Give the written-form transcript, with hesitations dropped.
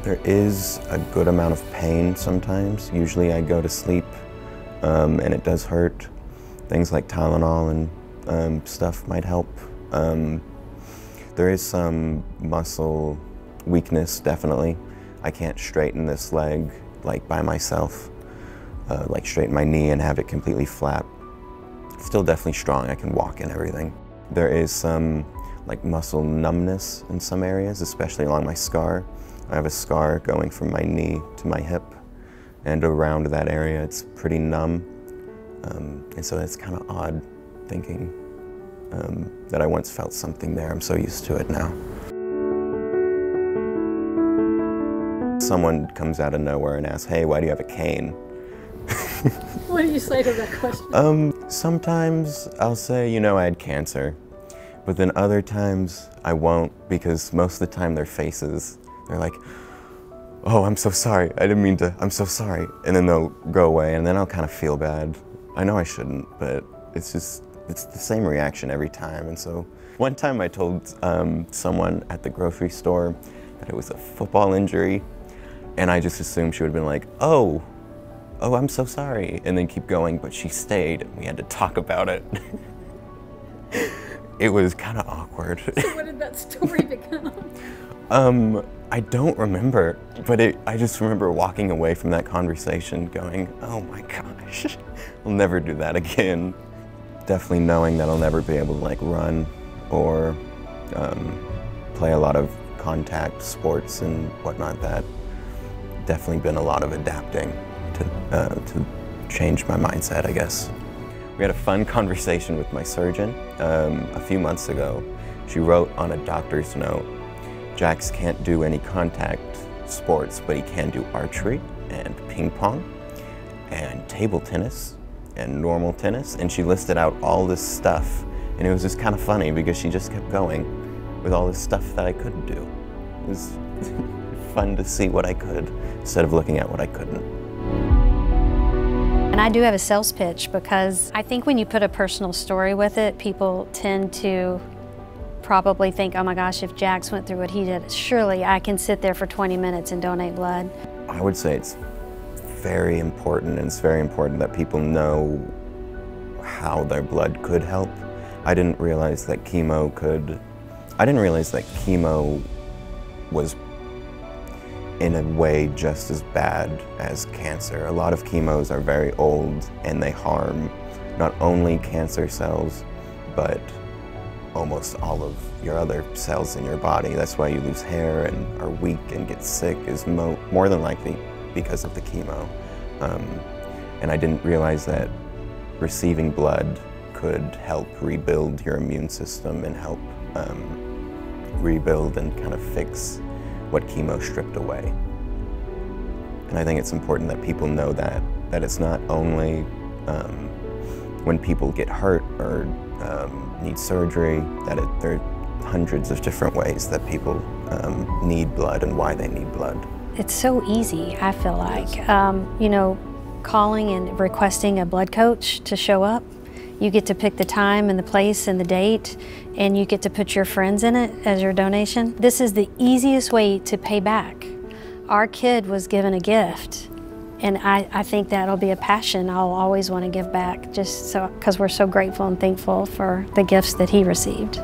There is a good amount of pain sometimes. Usually I go to sleep and it does hurt. Things like Tylenol and stuff might help. There is some muscle weakness, definitely. I can't straighten this leg like by myself, like straighten my knee and have it completely flat. Still definitely strong, I can walk and everything. There is some like muscle numbness in some areas, especially along my scar. I have a scar going from my knee to my hip, and around that area it's pretty numb. And so it's kind of odd thinking that I once felt something there. I'm so used to it now. Someone comes out of nowhere and asks, "Hey, why do you have a cane?" What do you say to that question? Sometimes I'll say, you know, I had cancer. But then other times I won't, because most of the time their faces, they're like, "Oh, I'm so sorry, I didn't mean to, I'm so sorry." And then they'll go away, and then I'll kind of feel bad. I know I shouldn't, but it's the same reaction every time. And so one time I told someone at the grocery store that it was a football injury, and I just assumed she would have been like, oh, I'm so sorry, and then keep going, but she stayed, and we had to talk about it. It was kind of awkward. So what did that story become? I don't remember, but I just remember walking away from that conversation going, oh my gosh, I'll never do that again. Definitely knowing that I'll never be able to like run or play a lot of contact sports and whatnot. That definitely been a lot of adapting to change my mindset, I guess. We had a fun conversation with my surgeon a few months ago. She wrote on a doctor's note, Jax can't do any contact sports, but he can do archery and ping pong and table tennis and normal tennis. And she listed out all this stuff. And it was just kind of funny because she just kept going with all this stuff that I couldn't do. It was fun to see what I could instead of looking at what I couldn't. And I do have a sales pitch because I think when you put a personal story with it, people tend to probably think, oh my gosh, if Jax went through what he did, surely I can sit there for 20 minutes and donate blood. I would say it's very important, and it's very important that people know how their blood could help. I didn't realize that chemo was in a way just as bad as cancer. A lot of chemos are very old and they harm not only cancer cells, but almost all of your other cells in your body. That's why you lose hair and are weak and get sick, is more than likely because of the chemo. And I didn't realize that receiving blood could help rebuild your immune system and help rebuild and kind of fix what chemo stripped away. And I think it's important that people know that it's not only when people get hurt or need surgery, that there are hundreds of different ways that people need blood and why they need blood. It's so easy, I feel like. You know, calling and requesting a blood coach to show up. You get to pick the time and the place and the date, and you get to put your friends in it as your donation. This is the easiest way to pay back. Our kid was given a gift, and I think that'll be a passion I'll always want to give back, just so because we're so grateful and thankful for the gifts that he received.